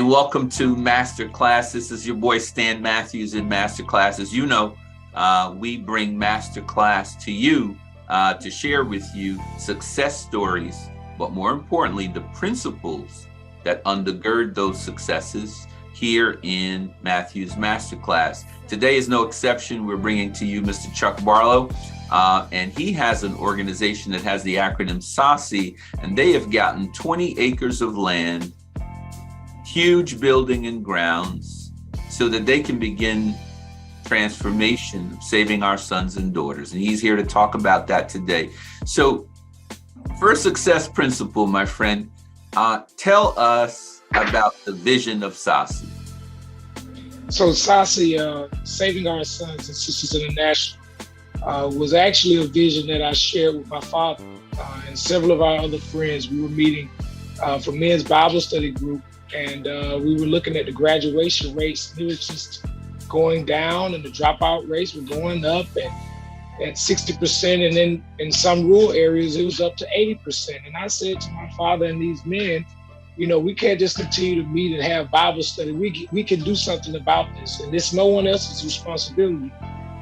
welcome to Masterclass. This is your boy StanMatthews in Masterclass. As you know, we bring Masterclass to you to share with you success stories, but more importantly, the principles that undergird those successes here in Matthews Masterclass. Today is no exception. We're bringing to you Mr. Chuck Barlow, and he has an organization that has the acronym Sossi, and they have gotten 20 acres of land, huge building and grounds, so that they can begin transformation, saving our sons and daughters. And he's here to talk about that today. So first success principle, my friend, tell us about the vision of Sossi. So Sossi, Saving Our Sons and Sisters International, was actually a vision that I shared with my father and several of our other friends. We were meeting for men's Bible study group, and we were looking at the graduation rates. It was just going down, and the dropout rates were going up at 60%, and then in some rural areas it was up to 80%. And I said to my father and these men, you know, we can't just continue to meet and have Bible study. We can do something about this, and it's no one else's responsibility.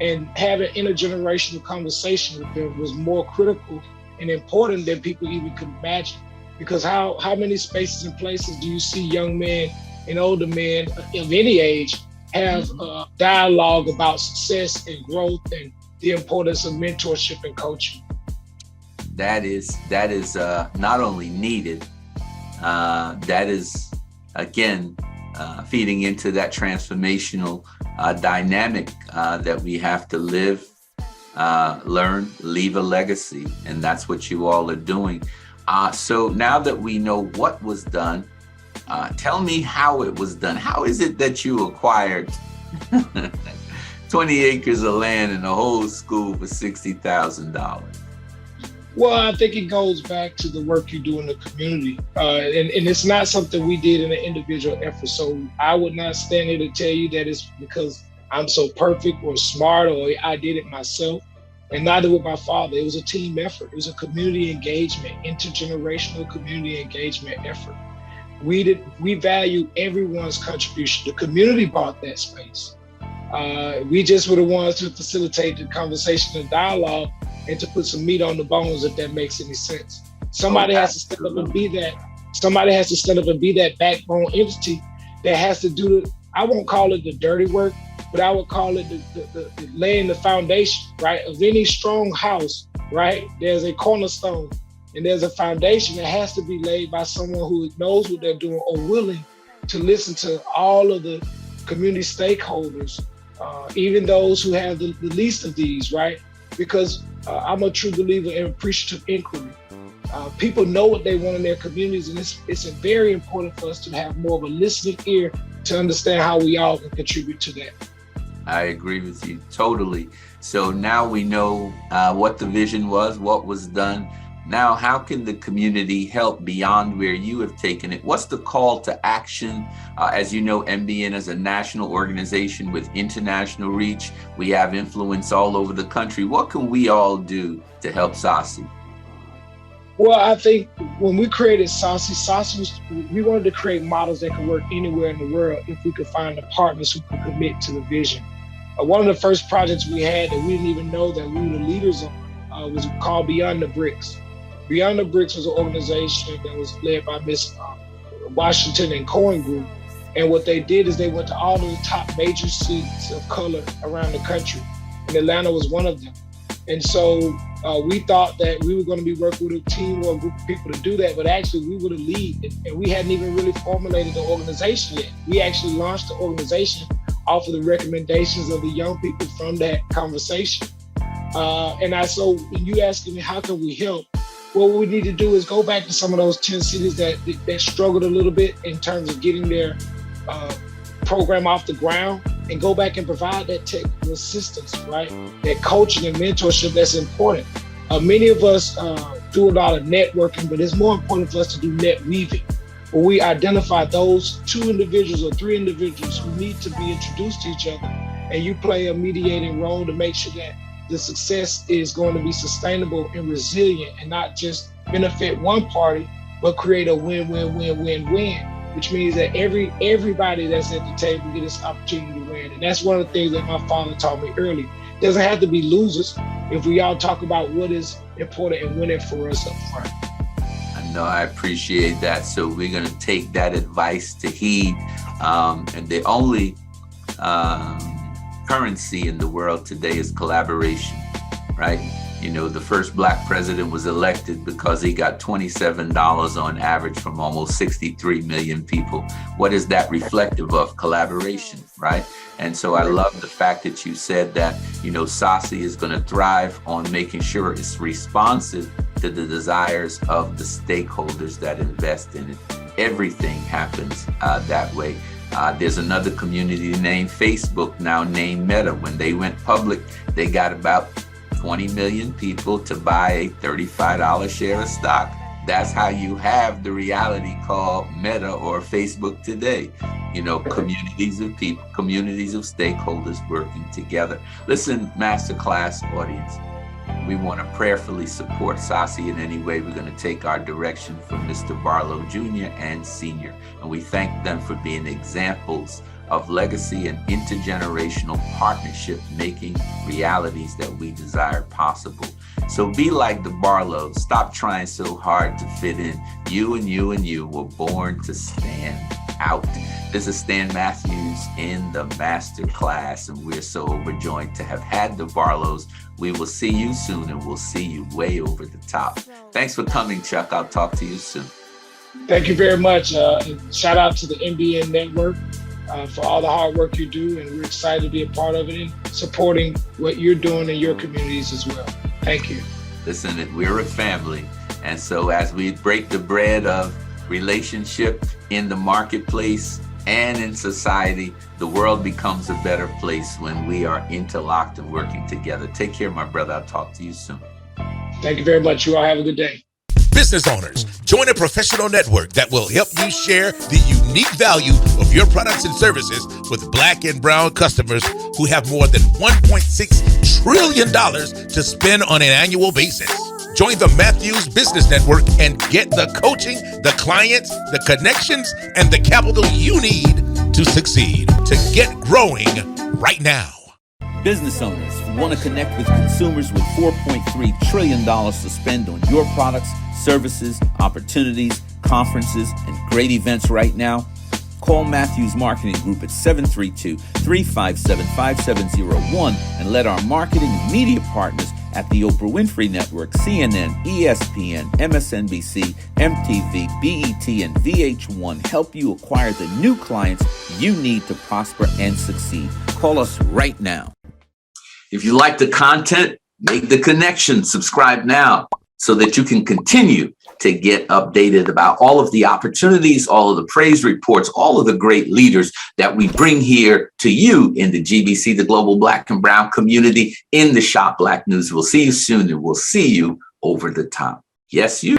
And having intergenerational conversation with them was more critical and important than people even could imagine. Because how many spaces and places do you see young men and older men of any age have dialogue about success and growth and the importance of mentorship and coaching? That is not only needed, that is, again, feeding into that transformational dynamic that we have to live, learn, leave a legacy. And that's what you all are doing. So now that we know what was done, tell me how it was done. How is it that you acquired 20 acres of land and a whole school for $60,000? Well, I think it goes back to the work you do in the community. And it's not something we did in an individual effort. So I would not stand here to tell you that it's because I'm so perfect or smart or I did it myself. And neither would my father. It was a team effort. It was a community engagement, intergenerational community engagement effort. We value everyone's contribution. The community bought that space. We just were the ones to facilitate the conversation and dialogue and to put some meat on the bones, if that makes any sense. Somebody has to stand up and be that. Somebody has to stand up and be that backbone entity that has to do the, I won't call it the dirty work, but I would call it the laying the foundation, right? Of any strong house, right? There's a cornerstone and there's a foundation that has to be laid by someone who knows what they're doing or willing to listen to all of the community stakeholders, even those who have the least of these, right? Because I'm a true believer in appreciative inquiry. People know what they want in their communities, and it's very important for us to have more of a listening ear to understand how we all can contribute to that. I agree with you totally. So now we know what the vision was, what was done. Now, how can the community help beyond where you have taken it? What's the call to action? As you know, MBN is a national organization with international reach. We have influence all over the country. What can we all do to help Sossi? Well, I think when we created Sossi we wanted to create models that could work anywhere in the world if we could find the partners who could commit to the vision. One of the first projects we had that we didn't even know that we were the leaders on was called Beyond the Bricks. Beyond the Bricks was an organization that was led by Miss Washington and Cohen Group. And what they did is they went to all of the top major cities of color around the country. And Atlanta was one of them. And so we thought that we were going to be working with a team or a group of people to do that, but actually we were the lead. And we hadn't even really formulated the organization yet. We actually launched the organization off of the recommendations of the young people from that conversation. So when you asking me, how can we help? What we need to do is go back to some of those 10 cities that struggled a little bit in terms of getting their program off the ground, and go back and provide that technical assistance, right? That coaching and mentorship that's important. Many of us do a lot of networking, but it's more important for us to do net weaving, where we identify those 2 individuals or 3 individuals who need to be introduced to each other, and you play a mediating role to make sure that the success is going to be sustainable and resilient and not just benefit one party, but create a win-win-win-win-win. which means that everybody that's at the table get this opportunity to win. And that's one of the things that my father taught me early. It doesn't have to be losers if we all talk about what is important and winning for us up front. No, I appreciate that. So we're going to take that advice to heed. And the only currency in the world today is collaboration, right? You know, the first Black president was elected because he got $27 on average from almost 63 million people. What is that reflective of? Collaboration, right? And so I love the fact that you said that, you know, Sossi is going to thrive on making sure it's responsive to the desires of the stakeholders that invest in it. Everything happens that way. There's another community named Facebook, now named Meta. When they went public, they got about 20 million people to buy a $35 share of stock. That's how you have the reality called Meta or Facebook today. You know, communities of people, communities of stakeholders working together. Listen, Masterclass audience, we want to prayerfully support Sossi in any way. We're going to take our direction from Mr. Barlow Jr. and Sr. And we thank them for being examples of legacy and intergenerational partnership, making realities that we desire possible. So be like the Barlows. Stop trying so hard to fit in. You and you and you were born to stand out. This is StanMatthews in the master class, and we're so overjoyed to have had the Barlows. We will see you soon, and we'll see you way over the top. Thanks for coming, Chuck. I'll talk to you soon. Thank you very much. And shout out to the NBN Network for all the hard work you do, and we're excited to be a part of it and supporting what you're doing in your communities as well. Thank you. Listen, we're a family, and so as we break the bread of relationship in the marketplace and in society, the world becomes a better place when we are interlocked and working together. Take care, my brother. I'll talk to you soon. Thank you very much. You all have a good day. Business owners, join a professional network that will help you share the unique value of your products and services with Black and brown customers who have more than $1.6 trillion to spend on an annual basis. Join the Matthews Business Network and get the coaching, the clients, the connections, and the capital you need to succeed. To get growing right now. Business owners want to connect with consumers with $4.3 trillion to spend on your products, services, opportunities, conferences, and great events right now? Call Matthews Marketing Group at 732-357-5701 and let our marketing and media partners at the Oprah Winfrey Network, CNN, ESPN, MSNBC, MTV, BET, and VH1 help you acquire the new clients you need to prosper and succeed. Call us right now. If you like the content, make the connection. Subscribe now so that you can continue to get updated about all of the opportunities, all of the praise reports, all of the great leaders that we bring here to you in the GBC, the Global Black and Brown community, in the Shop Black News. We'll see you soon, and we'll see you over the top. Yes, you.